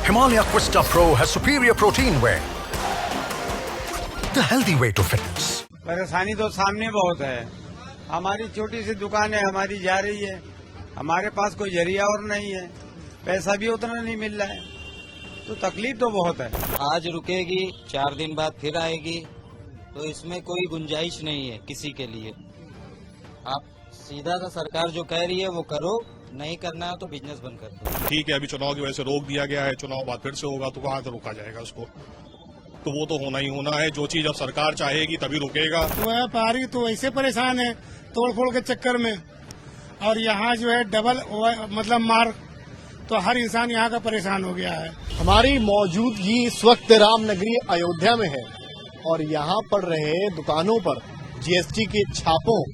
Himalaya Questa Pro has superior protein whey, the healthy way to fitness. परेशानी तो सामने बहुत है। हमारी छोटी सी दुकान है, हमारी जा रही है। हमारे पास कोई जरिया और नहीं है, पैसा भी उतना नहीं मिल रहा है, तो तकलीफ तो बहुत है। आज रुकेगी, 4 दिन बाद फिर आएगी, तो इसमें कोई गुंजाइश नहीं है किसी के लिए। आप सीधा सा सरकार जो कह रही है वो करो, नहीं करना है तो बिजनेस बंद कर दो। ठीक है, अभी चुनाव की वजह से रोक दिया गया है, चुनाव बाद फिर से होगा तो कहाँ से रोका जाएगा उसको? तो वो तो होना ही होना है। जो चीज अब सरकार चाहेगी तभी रुकेगा। व्यापारी तो ऐसे परेशान है तोड़ फोड़ के चक्कर में, और यहाँ जो है डबल मतलब मार, तो हर इंसान यहाँ का परेशान हो गया है। हमारी मौजूदगी इस वक्त रामनगरी अयोध्या में है और यहाँ पड़ रहे दुकानों पर जीएसटी के छापों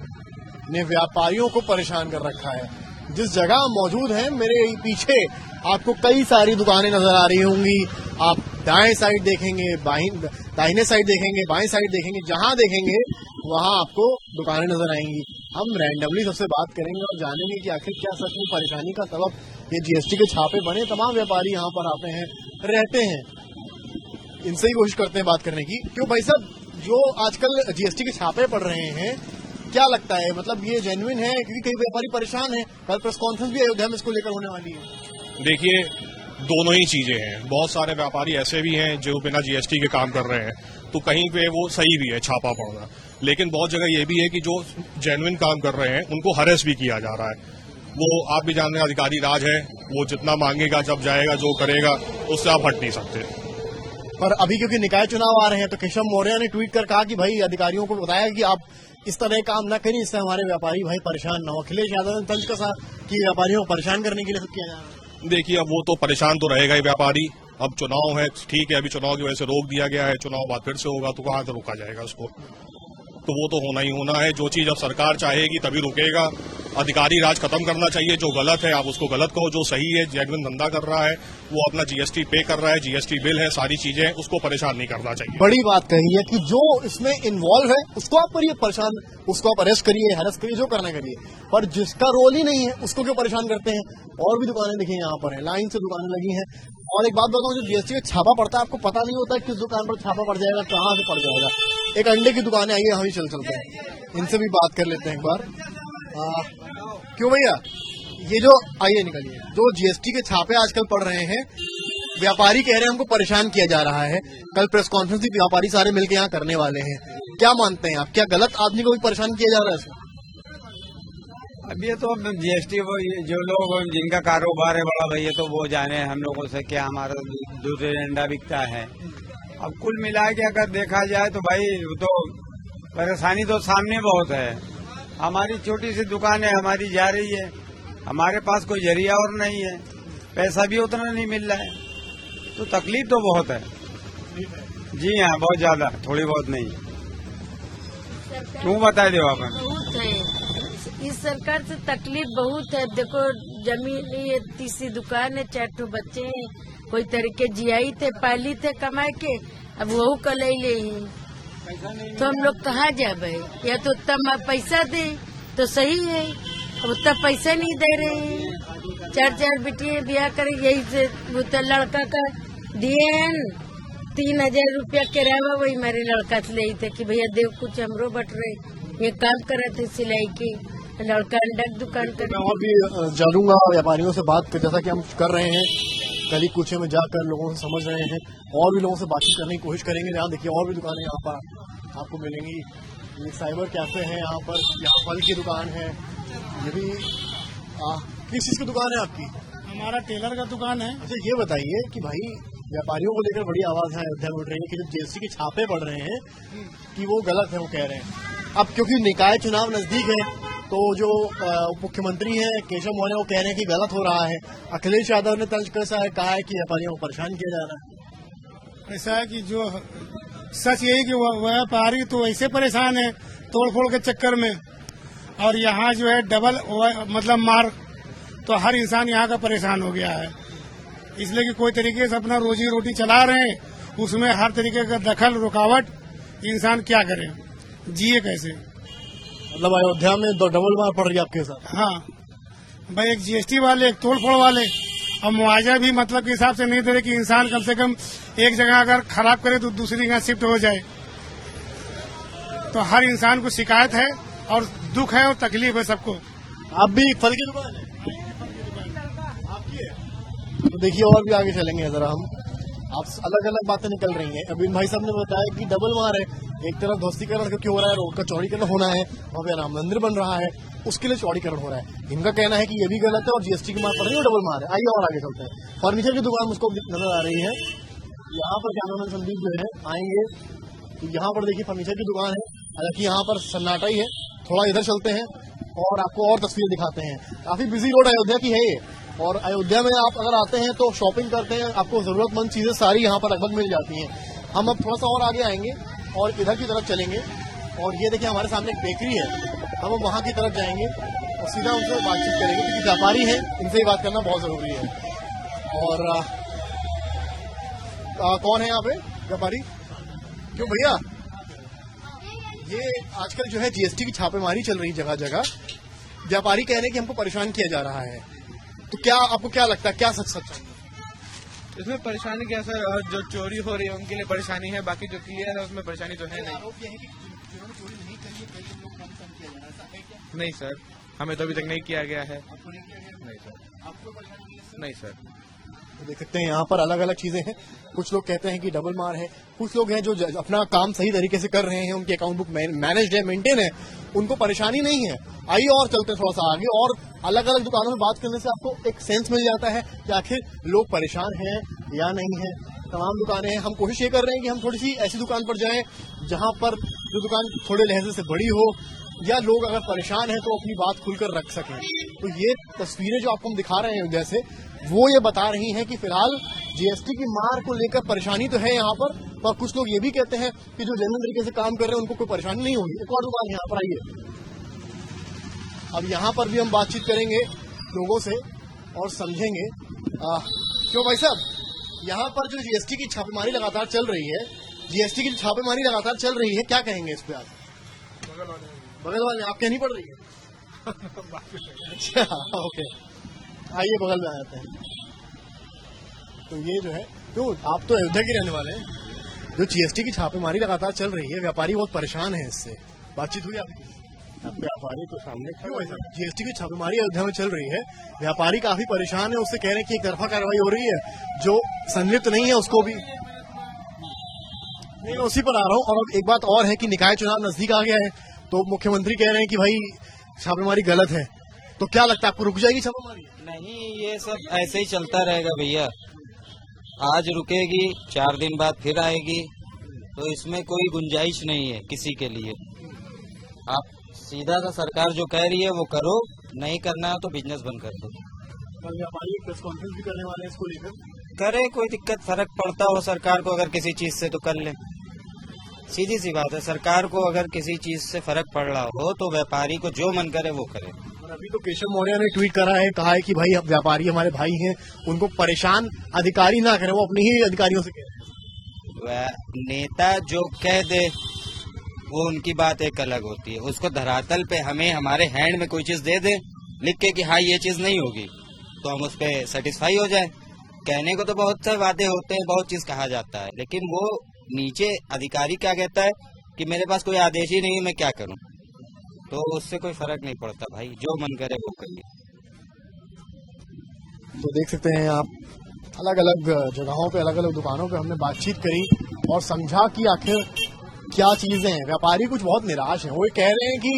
ने व्यापारियों को परेशान कर रखा है। जिस जगह हम मौजूद हैं, मेरे पीछे आपको कई सारी दुकानें नजर आ रही होंगी। आप दाएं साइड देखेंगे, दाहिने साइड देखेंगे, बाएं साइड देखेंगे, जहां देखेंगे वहां आपको दुकानें नजर आएंगी। हम रैंडमली सबसे बात करेंगे और जानेंगे कि आखिर क्या सच में परेशानी का सबब ये जीएसटी के छापे बने। तमाम व्यापारी यहाँ पर आते हैं, रहते हैं, इनसे ही कोशिश करते हैं बात करने की। क्यों भाई साहब, जो आजकल जीएसटी के छापे पड़ रहे हैं, क्या लगता है, मतलब ये जेन्युइन है? क्योंकि कई व्यापारी परेशान हैं। कल प्रेस कॉन्फ्रेंस भी अयोध्या में इसको लेकर होने वाली है। देखिए, दोनों ही चीजें हैं। बहुत सारे व्यापारी ऐसे भी हैं जो बिना जीएसटी के काम कर रहे हैं, तो कहीं पे वो सही भी है छापा पड़ना, लेकिन बहुत जगह ये भी है कि जो जेन्युइन काम कर रहे हैं उनको हरेस भी किया जा रहा है। वो आप भी जानते हैं, अधिकारी राज है, वो जितना मांगेगा, जब जाएगा, जो करेगा, उससे आप हट नहीं सकते। पर अभी क्योंकि निकाय चुनाव आ रहे हैं, तो केशव मौर्य ने ट्वीट कर कहा कि भाई अधिकारियों को बताया कि आप इस तरह काम न करिए, इससे हमारे व्यापारी भाई परेशान न हो। अखिलेश यादव ने तंज कसा कि व्यापारियों को परेशान करने के लिए सब किया जा रहा है। देखिए, अब वो तो परेशान तो रहेगा ही व्यापारी। अब चुनाव है, ठीक है, अभी चुनाव की वजह से रोक दिया गया है, चुनाव बाद फिर से होगा तो कहाँ से रोका जाएगा उसको? तो वो तो होना ही होना है। जो चीज अब सरकार चाहेगी तभी रुकेगा। अधिकारी राज खत्म करना चाहिए। जो गलत है आप उसको गलत कहो, जो सही है, जेन्युइन धंधा कर रहा है, वो अपना जीएसटी पे कर रहा है, जीएसटी बिल है, सारी चीजें, उसको परेशान नहीं करना चाहिए। बड़ी बात कही है कि जो इसमें इन्वॉल्व है उसको आप करिए परेशान, उसको आप अरेस्ट करिए, हरेस करिए, जो करना करिए, पर जिसका रोल ही नहीं है उसको क्यों परेशान करते हैं? और भी दुकानें देखिए यहाँ पर है, लाइन से दुकानें लगी हैं। और एक बात बताऊं, जो जीएसटी का छापा पड़ता है, आपको पता नहीं होता किस दुकान पर छापा पड़ जाएगा, कहाँ से पड़ जाएगा। एक अंडे की दुकान है, आइए हम ही चलते हैं, इनसे भी बात कर लेते हैं एक बार। क्यों भैया, ये जो आइए निकलिए, जो जीएसटी के छापे आजकल पड़ रहे हैं, व्यापारी कह रहे हैं हमको परेशान किया जा रहा है। कल प्रेस कॉन्फ्रेंस भी व्यापारी सारे मिलकर यहाँ करने वाले हैं। क्या मानते हैं आप, क्या गलत आदमी को भी परेशान किया जा रहा है? अब ये तो जीएसटी जो लोग जिनका कारोबार है बड़ा भैया, तो वो जाने हम लोगों से क्या हमारा दूध अंडा बिकता है। अब कुल मिला के अगर देखा जाए तो भाई तो परेशानी तो सामने बहुत है। हमारी छोटी सी दुकान है, हमारी जा रही है। हमारे पास कोई जरिया और नहीं है, पैसा भी उतना नहीं मिल रहा है, तो तकलीफ तो बहुत है। जी हाँ, बहुत ज्यादा, थोड़ी बहुत नहीं। क्यों बता दो आप? बहुत है, इस सरकार से तकलीफ बहुत है। देखो, जमीन ये तीसरी दुकान है, 4 ठो बच्चे हैं, कोई तरीके जियाई थे, पाली थे कमाए के, अब वहू कलई ले ही, तो हम लोग कहाँ जाए? या तो उतना पैसा दे तो सही है, अब उतना पैसा नहीं दे रहे हैं। 4 बेटियां ब्याह करे, यही से तो लड़का का दिए 3000 रुपया किराया, वही हमारे लड़का से ले थे कि भैया देव कुछ हमरो बट रहे, ये काम करे थे सिलाई के, लड़का अंडा की दुकान कर। मैं और भी जानूंगा व्यापारियों से बात कर, जैसा कि हम कर रहे हैं, गली कूचे में जाकर लोगों से समझ रहे हैं, और भी लोगों से बातचीत करने की कोशिश करेंगे। यहाँ देखिए और भी दुकानें यहाँ पर आपको मिलेंगी। ये साइबर कैफे है यहाँ पर, यहाँ फल की दुकान है, ये भी किस चीज की दुकान है आपकी? हमारा टेलर का दुकान है। अच्छा, ये बताइए कि भाई व्यापारियों को लेकर बड़ी आवाज है अयोध्या में उठ रही है कि जो जीएसटी के छापे पड़ रहे हैं कि वो गलत है, वो कह रहे हैं। अब क्योंकि निकाय चुनाव नजदीक है, तो जो उप मुख्यमंत्री हैं केशव मौर्य, वो कह रहे हैं कि गलत हो रहा है। अखिलेश यादव ने तंज कसा है, कहा है कि व्यापारियों को परेशान किया जा रहा है। ऐसा है कि जो सच यही कि व्यापारी तो ऐसे परेशान है तोड़ फोड़ के चक्कर में, और यहाँ जो है डबल मतलब मार, तो हर इंसान यहाँ का परेशान हो गया है। इसलिए कि कोई तरीके से अपना रोजी रोटी चला रहे हैं, उसमें हर तरीके का दखल रुकावट, इंसान क्या करे, जिए कैसे? मतलब अयोध्या में 2 डबल मार पड़ रही है आपके साथ? हाँ भाई, एक जीएसटी वाले, एक तोड़ फोड़ वाले, और मुआवजा भी मतलब के हिसाब से नहीं दे रहे कि इंसान कम से कम एक जगह अगर खराब करे तो दूसरी जगह शिफ्ट हो जाए। तो हर इंसान को शिकायत है और दुख है और तकलीफ है सबको। आप भी फल की दुकान है आपकी है? तो देखिए और भी आगे चलेंगे जरा हम। आप अलग अलग बातें निकल रही हैं। अभी भाई साहब ने बताया कि डबल मार है, एक तरफ ध्वस्तीकरण क्योंकि हो रहा है, रोड का चौड़ीकरण होना है, वहाँ पे राम मंदिर बन रहा है, उसके लिए चौड़ीकरण हो रहा है। इनका कहना है कि ये भी गलत है और जीएसटी की मार पर नहीं, वो डबल मार है। आइए और आगे चलते हैं। फर्नीचर की दुकान मुझको नजर आ रही है, यहाँ पर कैमरामैन संदीप जो है आएंगे। तो यहाँ पर देखिए फर्नीचर की दुकान है, हालांकि यहाँ पर सन्नाटा ही है। थोड़ा इधर चलते हैं और आपको और तस्वीरें दिखाते हैं। काफी बिजी रोड अयोध्या की है ये, और अयोध्या में आप अगर आते हैं तो शॉपिंग करते हैं, आपको जरूरतमंद चीजें सारी यहाँ पर लगभग मिल जाती हैं। हम अब थोड़ा सा और आगे आएंगे और इधर की तरफ चलेंगे, और ये देखिए हमारे सामने एक बेकरी है, हम वहाँ की तरफ जाएंगे और सीधा उनसे बातचीत करेंगे क्योंकि व्यापारी है, इनसे ही बात करना बहुत जरूरी है। और कौन है यहाँ पे व्यापारी? क्यों भैया, ये आजकल जो है जीएसटी की छापेमारी चल रही जगह जगह, व्यापारी कह रहे हैं कि हमको परेशान किया जा रहा है, तो क्या आपको क्या लगता है, क्या सच है? इसमें परेशानी क्या सर, और जो चोरी हो रही है उनके लिए परेशानी है, बाकी जो क्लियर है उसमें परेशानी तो है नहीं। नहीं सर, हमें तो अभी तक नहीं किया गया है। नहीं सर, नहीं सर। तो देख सकते हैं यहाँ पर अलग अलग चीजें हैं। कुछ लोग कहते हैं कि डबल मार है, कुछ लोग हैं जो अपना काम सही तरीके से कर रहे हैं, उनकी अकाउंट बुक मैनेज्ड है, मेंटेन है, उनको परेशानी नहीं है। आइए और चलते हैं थोड़ा सा आगे, और अलग अलग दुकानों में बात करने से आपको एक सेंस मिल जाता है कि आखिर लोग परेशान हैं या नहीं है। तमाम दुकानें हैं, हम कोशिश ये कर रहे हैं कि हम थोड़ी सी ऐसी दुकान पर जाएं जहां पर जो दुकान थोड़े लहजे से बड़ी हो, या लोग अगर परेशान हैं तो अपनी बात खुलकर रख सकें। तो ये तस्वीरें जो आपको हम दिखा रहे हैं जैसे, वो ये बता रही हैं कि फिलहाल जीएसटी की मार को लेकर परेशानी तो है यहाँ पर, और कुछ लोग ये भी कहते हैं कि जो जेन्युइन तरीके से काम कर रहे हैं उनको कोई परेशानी नहीं होगी। एक और दुकान यहाँ पर आइए, अब यहाँ पर भी हम बातचीत करेंगे लोगों से और समझेंगे। क्यों भाई साहब, यहाँ पर जो जीएसटी की छापेमारी लगातार चल रही है, जीएसटी की छापेमारी लगातार चल रही है, क्या कहेंगे इस पे आप? बगल वाले आप कहनी पड़ रही है? अच्छा ओके, आइए बगल में आ जाते हैं। तो ये जो है, क्यों आप तो अयोध्या के रहने वाले हैं, जो जीएसटी की छापेमारी लगातार चल रही है, व्यापारी बहुत परेशान है इससे, बातचीत हुई आपकी? व्यापारी तो सामने जीएसटी की छापेमारी अयोध्या में चल रही है, व्यापारी काफी परेशान है, उससे कह रहे हैं कि एक तरफा कार्रवाई हो रही है, जो संलिप्त नहीं है उसको भी नहीं। उसी पर आ रहा हूँ। और अब एक बात और है कि निकाय चुनाव नजदीक आ गया है, तो मुख्यमंत्री कह रहे हैं कि भाई छापेमारी गलत है, तो क्या लगता है आपको, रुक जाएगी छापेमारी? नहीं, ये सब ऐसे ही चलता रहेगा भैया। आज रुकेगी, 4 दिन बाद फिर आएगी, तो इसमें कोई गुंजाइश नहीं है किसी के लिए। आप सीधा सा सरकार जो कह रही है वो करो, नहीं करना है तो बिजनेस बंद कर दो। व्यापारी प्रेस कॉन्फ्रेंस भी करने वाले हैं इसको लेकर, करे, कोई दिक्कत फर्क पड़ता हो सरकार को अगर किसी चीज से तो कर ले। सीधी सी बात है, सरकार को अगर किसी चीज से फर्क पड़ रहा हो तो व्यापारी को जो मन करे वो करे। और अभी तो केशव मौर्य ने ट्वीट करा है, कहा है कि भाई अब व्यापारी हमारे भाई हैं, उनको परेशान अधिकारी ना करें, वो अपने ही अधिकारियों से कह। नेता जो कह दे वो उनकी बात एक अलग होती है, उसको धरातल पे हमें हमारे हैंड में कोई चीज दे दे लिख के कि हाँ ये चीज नहीं होगी, तो हम उस पर सेटिस्फाई हो जाए। कहने को तो बहुत से वादे होते हैं, बहुत चीज कहा जाता है, लेकिन वो नीचे अधिकारी क्या कहता है कि मेरे पास कोई आदेश ही नहीं है, मैं क्या करूं, तो उससे कोई फर्क नहीं पड़ता भाई, जो मन करे वो करिए। तो देख सकते हैं आप, अलग अलग जगहों पे, अलग अलग दुकानों पे हमने बातचीत करी और समझा कि आखिर क्या चीजें हैं। व्यापारी कुछ बहुत निराश हैं, वो कह रहे हैं कि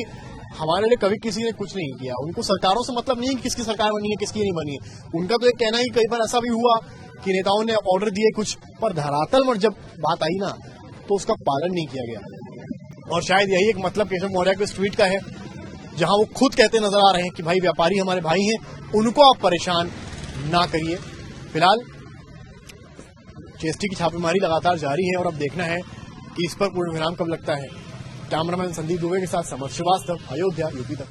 हमारे लिए कभी किसी ने कुछ नहीं किया, उनको सरकारों से मतलब नहीं है कि किसकी सरकार बनी है किसकी नहीं बनी है। उनका तो एक कहना है कि कई बार ऐसा भी हुआ कि नेताओं ने ऑर्डर दिए कुछ, पर धरातल में जब बात आई ना तो उसका पालन नहीं किया गया। और शायद यही एक मतलब केशव मौर्य के इस ट्वीट का है, जहां वो खुद कहते नजर आ रहे हैं कि भाई व्यापारी हमारे भाई हैं, उनको आप परेशान ना करिए। फिलहाल जीएसटी की छापेमारी लगातार जारी है और अब देखना है कि इस पर पूर्ण विराम कब लगता है। कैमरामैन संदीप दुबे के साथ समर श्रीवास्तव, अयोध्या, यूपी तक।